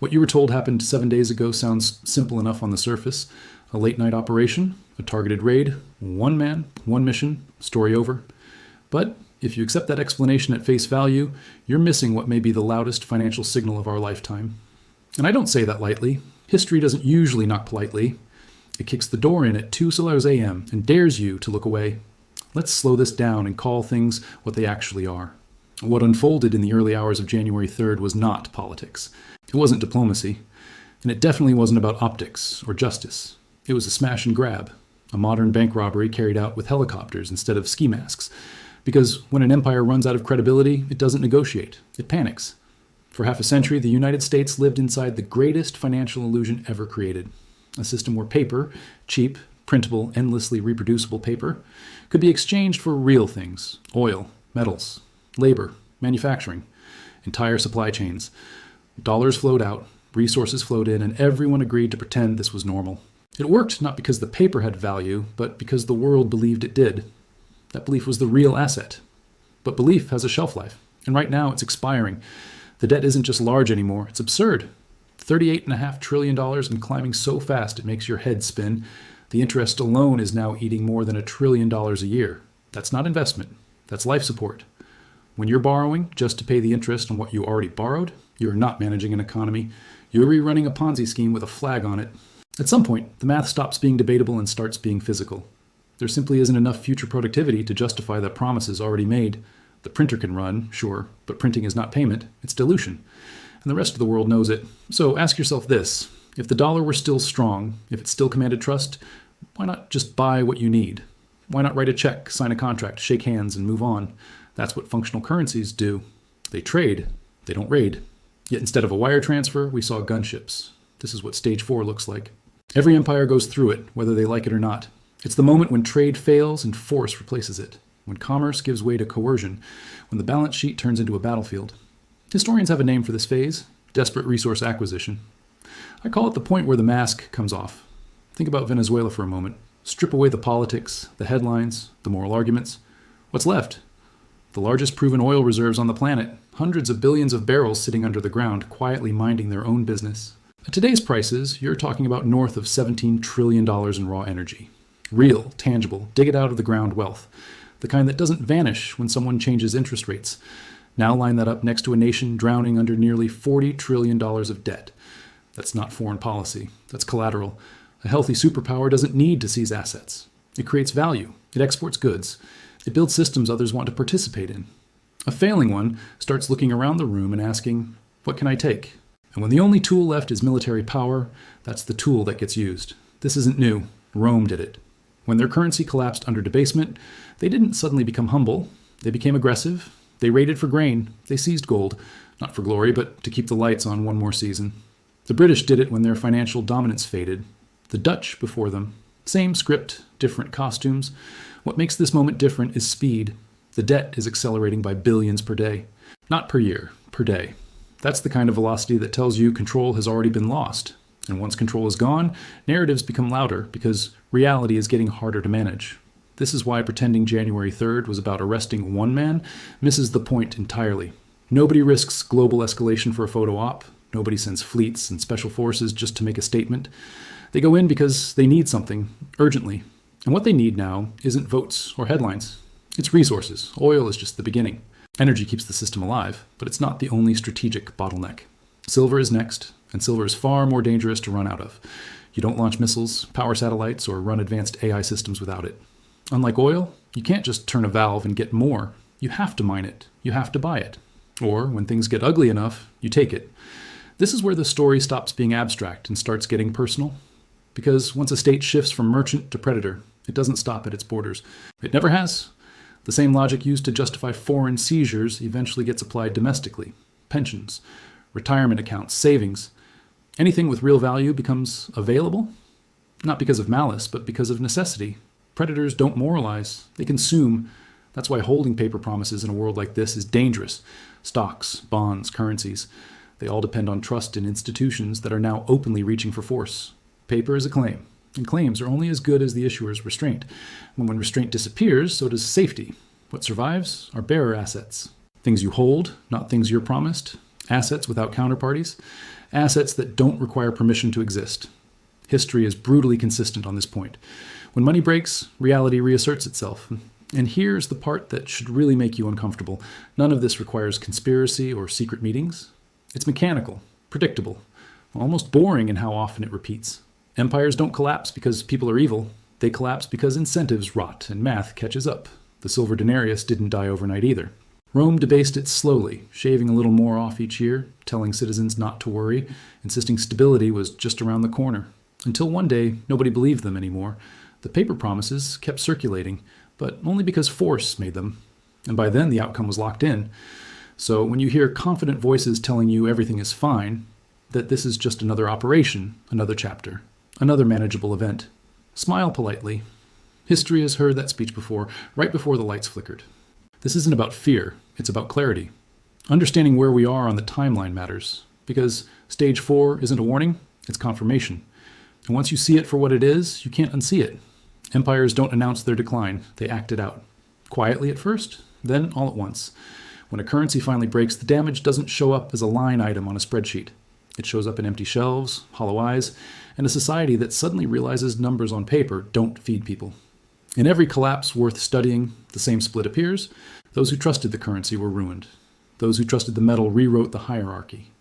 What you were told happened 7 days ago sounds simple enough on the surface. A late-night operation, a targeted raid, one man, one mission, story over. But if you accept that explanation at face value, you're missing what may be the loudest financial signal of our lifetime. And I don't say that lightly. History doesn't usually knock politely. It kicks the door in at 2 a.m. and dares you to look away. Let's slow this down and call things what they actually are. What unfolded in the early hours of January 3rd was not politics. It wasn't diplomacy. And it definitely wasn't about optics or justice. It was a smash and grab, a modern bank robbery carried out with helicopters instead of ski masks. Because when an empire runs out of credibility, it doesn't negotiate. It panics. For half a century, the United States lived inside the greatest financial illusion ever created. A system where paper, cheap, printable, endlessly reproducible paper, could be exchanged for real things: oil, metals, labor, manufacturing, entire supply chains. Dollars flowed out, resources flowed in, and everyone agreed to pretend this was normal. It worked not because the paper had value, but because the world believed it did. That belief was the real asset. But belief has a shelf life, and right now it's expiring. The debt isn't just large anymore, it's absurd. $38.5 trillion and climbing so fast it makes your head spin. The interest alone is now eating more than $1 trillion a year. That's not investment, that's life support. When you're borrowing just to pay the interest on what you already borrowed, you're not managing an economy. You're rerunning a Ponzi scheme with a flag on it. At some point, the math stops being debatable and starts being physical. There simply isn't enough future productivity to justify the promises already made. The printer can run, sure, but printing is not payment, it's dilution. And the rest of the world knows it. So ask yourself this: if the dollar were still strong, if it still commanded trust, why not just buy what you need? Why not write a check, sign a contract, shake hands, and move on? That's what functional currencies do. They trade, they don't raid. Yet instead of a wire transfer, we saw gunships. This is what stage 4 looks like. Every empire goes through it, whether they like it or not. It's the moment when trade fails and force replaces it, when commerce gives way to coercion, when the balance sheet turns into a battlefield. Historians have a name for this phase: desperate resource acquisition. I call it the point where the mask comes off. Think about Venezuela for a moment. Strip away the politics, the headlines, the moral arguments. What's left? The largest proven oil reserves on the planet, hundreds of billions of barrels sitting under the ground, quietly minding their own business. At today's prices, you're talking about north of $17 trillion in raw energy. Real, tangible, dig it out of the ground wealth. The kind that doesn't vanish when someone changes interest rates. Now line that up next to a nation drowning under nearly $40 trillion of debt. That's not foreign policy. That's collateral. A healthy superpower doesn't need to seize assets. It creates value. It exports goods. It builds systems others want to participate in. A failing one starts looking around the room and asking, what can I take? And when the only tool left is military power, that's the tool that gets used. This isn't new. Rome did it. When their currency collapsed under debasement, they didn't suddenly become humble. They became aggressive. They raided for grain. They seized gold, not for glory, but to keep the lights on one more season. The British did it when their financial dominance faded. The Dutch before them. Same script, different costumes. What makes this moment different is speed. The debt is accelerating by billions per day. Not per year, per day. That's the kind of velocity that tells you control has already been lost. And once control is gone, narratives become louder because reality is getting harder to manage. This is why pretending January 3rd was about arresting one man misses the point entirely. Nobody risks global escalation for a photo op. Nobody sends fleets and special forces just to make a statement. They go in because they need something, urgently. And what they need now isn't votes or headlines. It's resources. Oil is just the beginning. Energy keeps the system alive, but it's not the only strategic bottleneck. Silver is next, and silver is far more dangerous to run out of. You don't launch missiles, power satellites, or run advanced AI systems without it. Unlike oil, you can't just turn a valve and get more. You have to mine it. You have to buy it. Or, when things get ugly enough, you take it. This is where the story stops being abstract and starts getting personal. Because once a state shifts from merchant to predator, it doesn't stop at its borders. It never has. The same logic used to justify foreign seizures eventually gets applied domestically. Pensions, retirement accounts, savings. Anything with real value becomes available, not because of malice, but because of necessity. Predators don't moralize, they consume. That's why holding paper promises in a world like this is dangerous. Stocks, bonds, currencies, they all depend on trust in institutions that are now openly reaching for force. Paper is a claim, and claims are only as good as the issuer's restraint. And when restraint disappears, so does safety. What survives are bearer assets. Things you hold, not things you're promised. Assets without counterparties. assets that don't require permission to exist. History is brutally consistent on this point. When money breaks, reality reasserts itself. And here's the part that should really make you uncomfortable. None of this requires conspiracy or secret meetings. It's mechanical, predictable, almost boring in how often it repeats. Empires don't collapse because people are evil. They collapse because incentives rot and math catches up. The silver denarius didn't die overnight either. Rome debased it slowly, shaving a little more off each year, telling citizens not to worry, insisting stability was just around the corner. Until one day, nobody believed them anymore. The paper promises kept circulating, but only because force made them. And by then, the outcome was locked in. So when you hear confident voices telling you everything is fine, that this is just another operation, another chapter, another manageable event, smile politely. History has heard that speech before, right before the lights flickered. This isn't about fear, it's about clarity. Understanding where we are on the timeline matters, because stage 4 isn't a warning, it's confirmation. And once you see it for what it is, you can't unsee it. Empires don't announce their decline, they act it out. Quietly at first, then all at once. When a currency finally breaks, the damage doesn't show up as a line item on a spreadsheet. It shows up in empty shelves, hollow eyes, and a society that suddenly realizes numbers on paper don't feed people. In every collapse worth studying, the same split appears. Those who trusted the currency were ruined. Those who trusted the metal rewrote the hierarchy.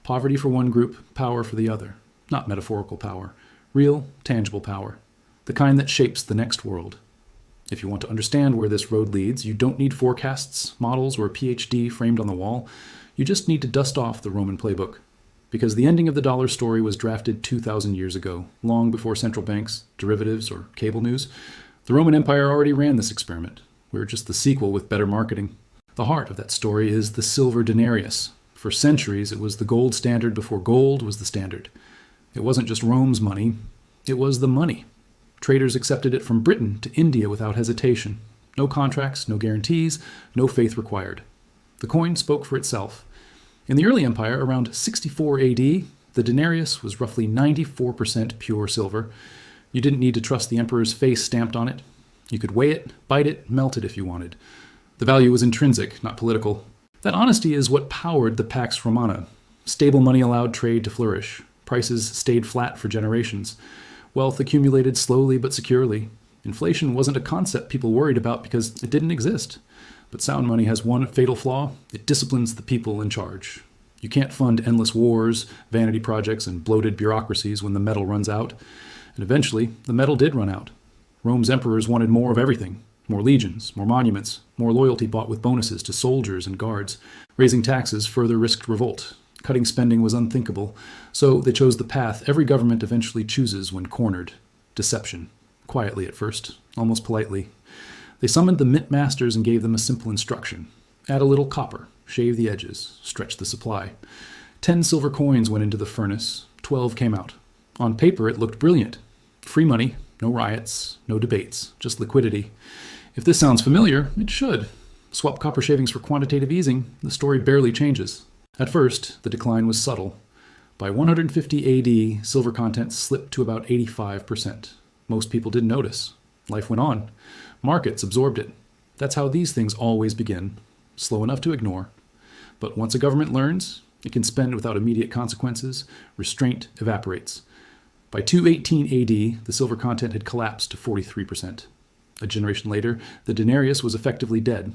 Poverty for one group, power for the other. Not metaphorical power. Real, tangible power. The kind that shapes the next world. If you want to understand where this road leads, you don't need forecasts, models, or a PhD framed on the wall. You just need to dust off the Roman playbook. Because the ending of the dollar story was drafted 2,000 years ago, long before central banks, derivatives, or cable news. The Roman Empire already ran this experiment. We're just the sequel with better marketing. The heart of that story is the silver denarius. For centuries, it was the gold standard before gold was the standard. It wasn't just Rome's money, it was the money. Traders accepted it from Britain to India without hesitation. No contracts, no guarantees, no faith required. The coin spoke for itself. In the early empire, around 64 AD, the denarius was roughly 94% pure silver. You didn't need to trust the emperor's face stamped on it. You could weigh it, bite it, melt it if you wanted. The value was intrinsic, not political. That honesty is what powered the Pax Romana. Stable money allowed trade to flourish. Prices stayed flat for generations. Wealth accumulated slowly but securely. Inflation wasn't a concept people worried about because it didn't exist. But sound money has one fatal flaw. It disciplines the people in charge. You can't fund endless wars, vanity projects, and bloated bureaucracies when the metal runs out. And eventually, the metal did run out. Rome's emperors wanted more of everything. More legions, more monuments, more loyalty bought with bonuses to soldiers and guards. Raising taxes further risked revolt. Cutting spending was unthinkable. So they chose the path every government eventually chooses when cornered. Deception. Quietly at first, almost politely. They summoned the mint masters and gave them a simple instruction. Add a little copper, shave the edges, stretch the supply. 10 silver coins went into the furnace, 12 came out. On paper, it looked brilliant. Free money, no riots, no debates, just liquidity. If this sounds familiar, it should. Swap copper shavings for quantitative easing, the story barely changes. At first, the decline was subtle. By 150 AD, silver content slipped to about 85%. Most people didn't notice. Life went on. Markets absorbed it. That's how these things always begin. Slow enough to ignore. But once a government learns, it can spend without immediate consequences. Restraint evaporates. By 218 AD, the silver content had collapsed to 43%. A generation later, the denarius was effectively dead.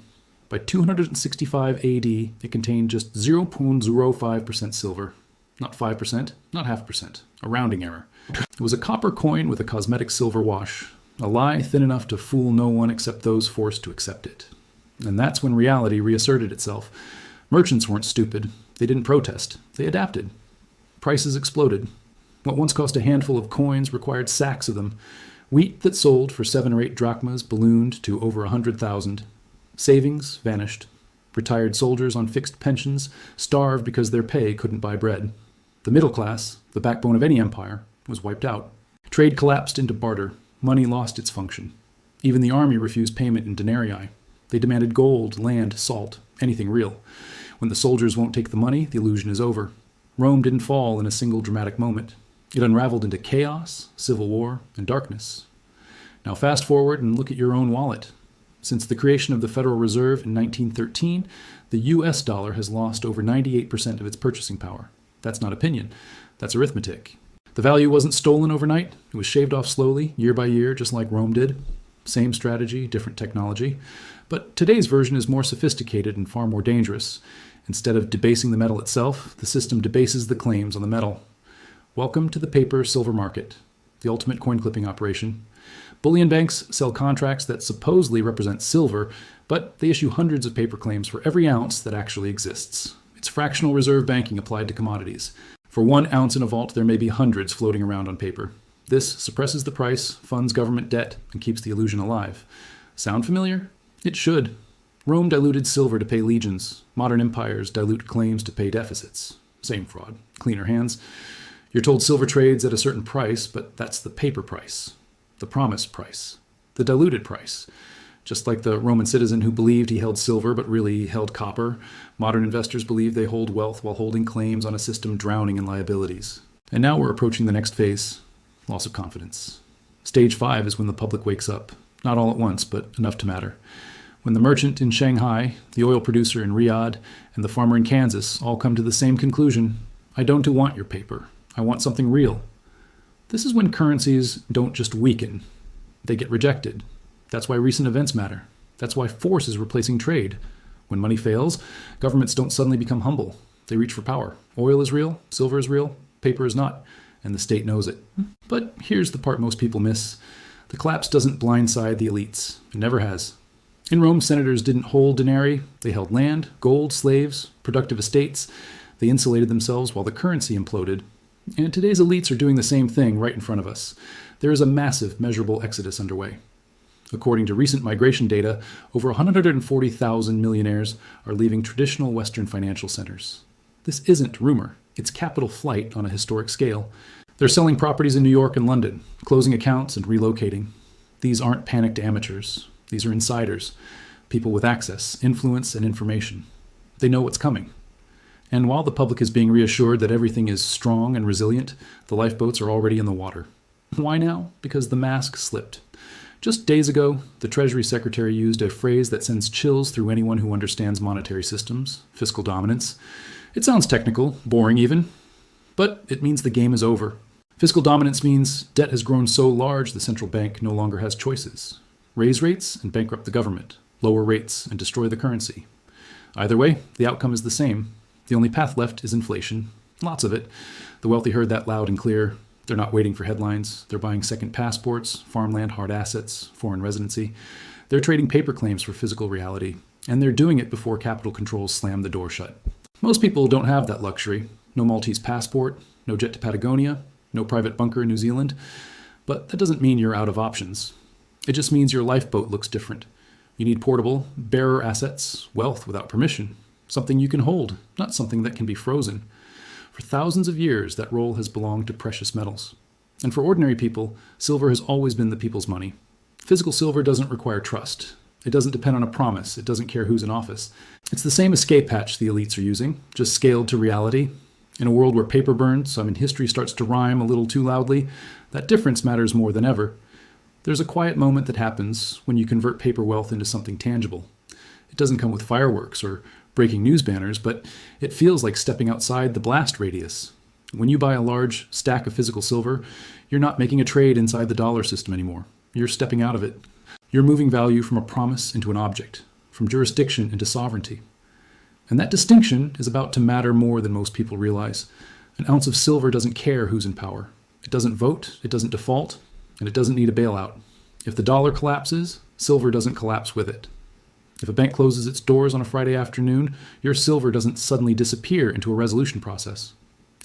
By 265 AD, it contained just 0.05% silver. Not 5%, not 0.5%, a rounding error. It was a copper coin with a cosmetic silver wash, a lie thin enough to fool no one except those forced to accept it. And that's when reality reasserted itself. Merchants weren't stupid. They didn't protest. They adapted. Prices exploded. What once cost a handful of coins required sacks of them. Wheat that sold for 7 or 8 drachmas ballooned to over 100,000. Savings vanished. Retired soldiers on fixed pensions starved because their pay couldn't buy bread. The middle class, the backbone of any empire, was wiped out. Trade collapsed into barter. Money lost its function. Even the army refused payment in denarii. They demanded gold, land, salt, anything real. When the soldiers won't take the money, the illusion is over. Rome didn't fall in a single dramatic moment. It unraveled into chaos, civil war, and darkness. Now fast forward and look at your own wallet. Since the creation of the Federal Reserve in 1913, the US dollar has lost over 98% of its purchasing power. That's not opinion. That's arithmetic. The value wasn't stolen overnight. It was shaved off slowly, year by year, just like Rome did. Same strategy, different technology. But today's version is more sophisticated and far more dangerous. Instead of debasing the metal itself, the system debases the claims on the metal. Welcome to the paper silver market, the ultimate coin clipping operation. Bullion banks sell contracts that supposedly represent silver, but they issue hundreds of paper claims for every ounce that actually exists. It's fractional reserve banking applied to commodities. For 1 ounce in a vault, there may be hundreds floating around on paper. This suppresses the price, funds government debt, and keeps the illusion alive. Sound familiar? It should. Rome diluted silver to pay legions. Modern empires dilute claims to pay deficits. Same fraud. Cleaner hands. You're told silver trades at a certain price, but that's the paper price. The promised price. The diluted price. Just like the Roman citizen who believed he held silver but really held copper, modern investors believe they hold wealth while holding claims on a system drowning in liabilities. And now we're approaching the next phase, loss of confidence. Stage 5 is when the public wakes up. Not all at once, but enough to matter. When the merchant in Shanghai, the oil producer in Riyadh, and the farmer in Kansas all come to the same conclusion, I don't want your paper. I want something real. This is when currencies don't just weaken, they get rejected. That's why recent events matter. That's why force is replacing trade. When money fails, governments don't suddenly become humble. They reach for power. Oil is real, silver is real, paper is not, and the state knows it. But here's the part most people miss. The collapse doesn't blindside the elites. It never has. In Rome, senators didn't hold denarii. They held land, gold, slaves, productive estates. They insulated themselves while the currency imploded. And today's elites are doing the same thing right in front of us. There is a massive, measurable exodus underway. According to recent migration data, over 140,000 millionaires are leaving traditional Western financial centers. This isn't rumor. It's capital flight on a historic scale. They're selling properties in New York and London, closing accounts and relocating. These aren't panicked amateurs. These are insiders, people with access, influence, and information. They know what's coming. And while the public is being reassured that everything is strong and resilient, the lifeboats are already in the water. Why now? Because the mask slipped. Just days ago, the Treasury Secretary used a phrase that sends chills through anyone who understands monetary systems, fiscal dominance. It sounds technical, boring even, but it means the game is over. Fiscal dominance means debt has grown so large the central bank no longer has choices. Raise rates and bankrupt the government, lower rates and destroy the currency. Either way, the outcome is the same. The only path left is inflation. Lots of it. The wealthy heard that loud and clear. They're not waiting for headlines. They're buying second passports, farmland, hard assets, foreign residency. They're trading paper claims for physical reality. And they're doing it before capital controls slam the door shut. Most people don't have that luxury. No Maltese passport, no jet to Patagonia, no private bunker in New Zealand. But that doesn't mean you're out of options. It just means your lifeboat looks different. You need portable, bearer assets, wealth without permission. Something you can hold, not something that can be frozen. For thousands of years, that role has belonged to precious metals. And for ordinary people, silver has always been the people's money. Physical silver doesn't require trust. It doesn't depend on a promise. It doesn't care who's in office. It's the same escape hatch the elites are using, just scaled to reality. In a world where paper burns, history starts to rhyme a little too loudly, that difference matters more than ever. There's a quiet moment that happens when you convert paper wealth into something tangible. It doesn't come with fireworks or breaking news banners, but it feels like stepping outside the blast radius. When you buy a large stack of physical silver, you're not making a trade inside the dollar system anymore. You're stepping out of it. You're moving value from a promise into an object, from jurisdiction into sovereignty. And that distinction is about to matter more than most people realize. An ounce of silver doesn't care who's in power. It doesn't vote, it doesn't default, and it doesn't need a bailout. If the dollar collapses, silver doesn't collapse with it. If a bank closes its doors on a Friday afternoon, your silver doesn't suddenly disappear into a resolution process.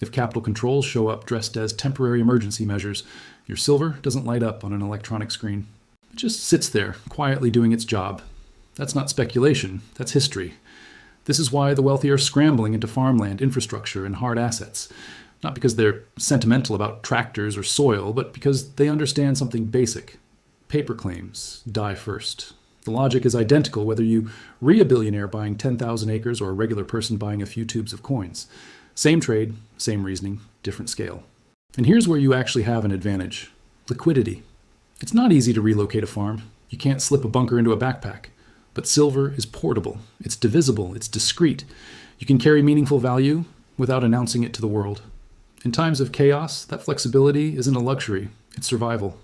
If capital controls show up dressed as temporary emergency measures, your silver doesn't light up on an electronic screen. It just sits there, quietly doing its job. That's not speculation, that's history. This is why the wealthy are scrambling into farmland, infrastructure, and hard assets. Not because they're sentimental about tractors or soil, but because they understand something basic. Paper claims die first. The logic is identical whether you a billionaire buying 10,000 acres or a regular person buying a few tubes of coins. Same trade, same reasoning, different scale. And here's where you actually have an advantage. Liquidity. It's not easy to relocate a farm. You can't slip a bunker into a backpack. But silver is portable. It's divisible. It's discrete. You can carry meaningful value without announcing it to the world. In times of chaos, that flexibility isn't a luxury, it's survival.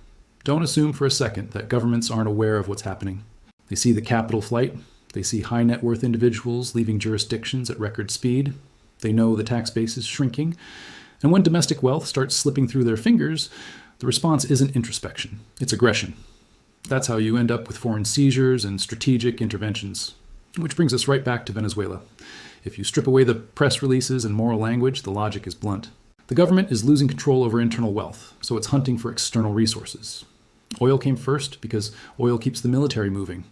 Don't assume for a second that governments aren't aware of what's happening. They see the capital flight, they see high net worth individuals leaving jurisdictions at record speed, they know the tax base is shrinking, and when domestic wealth starts slipping through their fingers, the response isn't introspection, it's aggression. That's how you end up with foreign seizures and strategic interventions. Which brings us right back to Venezuela. If you strip away the press releases and moral language, the logic is blunt. The government is losing control over internal wealth, so it's hunting for external resources. Oil came first because oil keeps the military moving.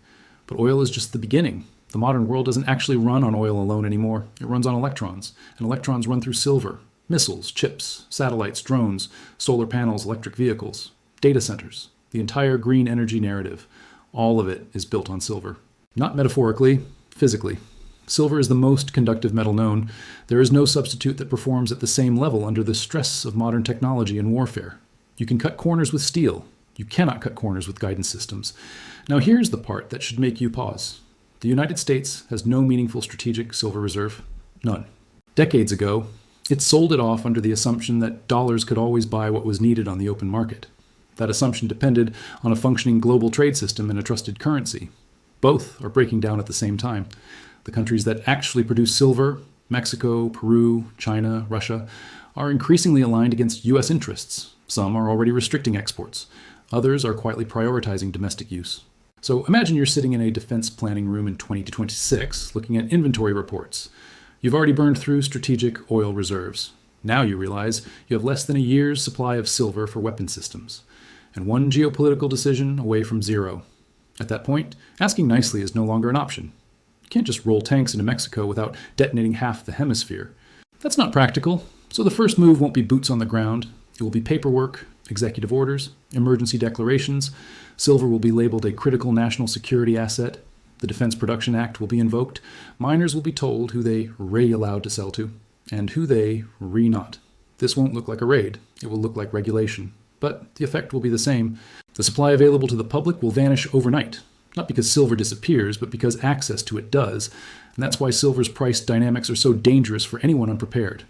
But oil is just the beginning. The modern world doesn't actually run on oil alone anymore. It runs on electrons, and electrons run through silver, missiles, chips, satellites, drones, solar panels, electric vehicles, data centers. The entire green energy narrative, all of it is built on silver. Not metaphorically, physically. Silver is the most conductive metal known. There is no substitute that performs at the same level under the stress of modern technology and warfare. You can cut corners with steel. You cannot cut corners with guidance systems. Now here's the part that should make you pause. The United States has no meaningful strategic silver reserve. None. Decades ago, it sold it off under the assumption that dollars could always buy what was needed on the open market. That assumption depended on a functioning global trade system and a trusted currency. Both are breaking down at the same time. The countries that actually produce silver, Mexico, Peru, China, Russia, are increasingly aligned against U.S. interests. Some are already restricting exports. Others are quietly prioritizing domestic use. So imagine you're sitting in a defense planning room in 2026 looking at inventory reports. You've already burned through strategic oil reserves. Now you realize you have less than a year's supply of silver for weapon systems, and one geopolitical decision away from zero. At that point, asking nicely is no longer an option. You can't just roll tanks into Mexico without detonating half the hemisphere. That's not practical, so the first move won't be boots on the ground. It will be paperwork, executive orders, emergency declarations. Silver will be labeled a critical national security asset. The Defense Production Act will be invoked. Miners will be told who they re-allowed to sell to, and who they re-not. This won't look like a raid. It will look like regulation. But the effect will be the same. The supply available to the public will vanish overnight. Not because silver disappears, but because access to it does. And that's why silver's price dynamics are so dangerous for anyone unprepared.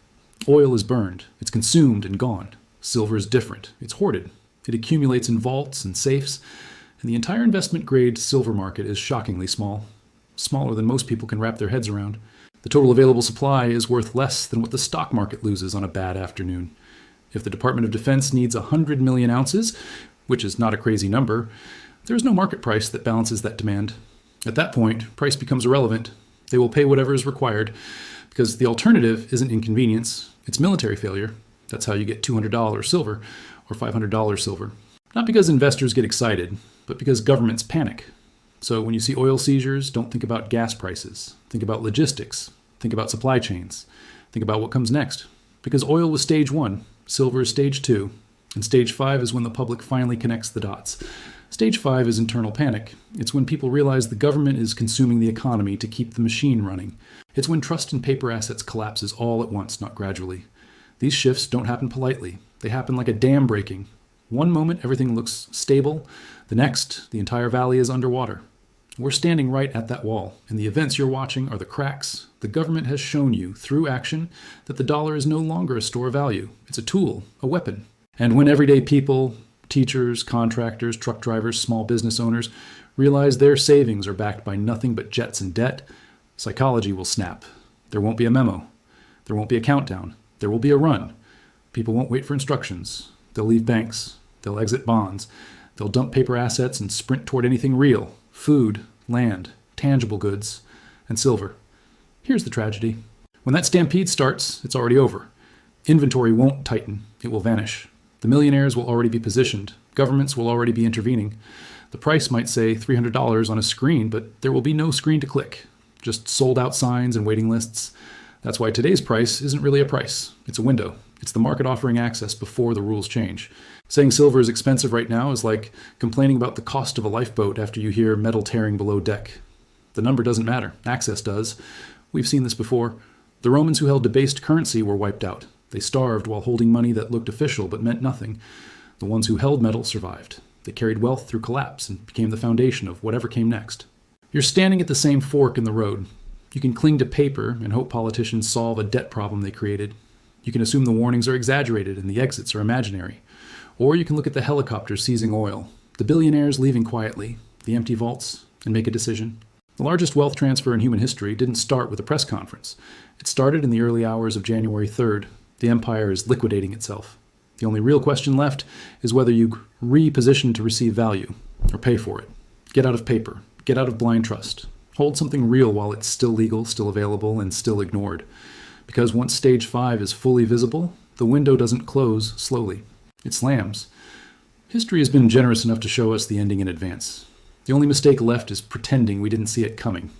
Oil is burned. It's consumed and gone. Silver is different. It's hoarded. It accumulates in vaults and safes. And the entire investment-grade silver market is shockingly small. Smaller than most people can wrap their heads around. The total available supply is worth less than what the stock market loses on a bad afternoon. If the Department of Defense needs 100 million ounces, which is not a crazy number, there is no market price that balances that demand. At that point, price becomes irrelevant. They will pay whatever is required, because the alternative isn't inconvenience, it's military failure. That's how you get $200 silver or $500 silver. Not because investors get excited, but because governments panic. So when you see oil seizures, don't think about gas prices. Think about logistics. Think about supply chains. Think about what comes next. Because oil was stage 1, silver is stage 2, and stage 5 is when the public finally connects the dots. Stage 5 is internal panic. It's when people realize the government is consuming the economy to keep the machine running. It's when trust in paper assets collapses all at once, not gradually. These shifts don't happen politely. They happen like a dam breaking. One moment, everything looks stable. The next, the entire valley is underwater. We're standing right at that wall, and the events you're watching are the cracks. The government has shown you, through action, that the dollar is no longer a store of value. It's a tool, a weapon. And when everyday people, teachers, contractors, truck drivers, small business owners, realize their savings are backed by nothing but jets and debt, psychology will snap. There won't be a memo. There won't be a countdown. There will be a run. People won't wait for instructions. They'll leave banks. They'll exit bonds. They'll dump paper assets and sprint toward anything real: food, land, tangible goods, and silver. Here's the tragedy. When that stampede starts, it's already over. Inventory won't tighten. It will vanish. The millionaires will already be positioned. Governments will already be intervening. The price might say $300 on a screen, but there will be no screen to click. Just sold-out signs and waiting lists. That's why today's price isn't really a price. It's a window. It's the market offering access before the rules change. Saying silver is expensive right now is like complaining about the cost of a lifeboat after you hear metal tearing below deck. The number doesn't matter. Access does. We've seen this before. The Romans who held debased currency were wiped out. They starved while holding money that looked official but meant nothing. The ones who held metal survived. They carried wealth through collapse and became the foundation of whatever came next. You're standing at the same fork in the road. You can cling to paper and hope politicians solve a debt problem they created. You can assume the warnings are exaggerated and the exits are imaginary. Or you can look at the helicopters seizing oil, the billionaires leaving quietly, the empty vaults, and make a decision. The largest wealth transfer in human history didn't start with a press conference. It started in the early hours of January 3rd. The empire is liquidating itself. The only real question left is whether you reposition to receive value or pay for it. Get out of paper. Get out of blind trust. Hold something real while it's still legal, still available, and still ignored. Because once stage 5 is fully visible, the window doesn't close slowly. It slams. History has been generous enough to show us the ending in advance. The only mistake left is pretending we didn't see it coming.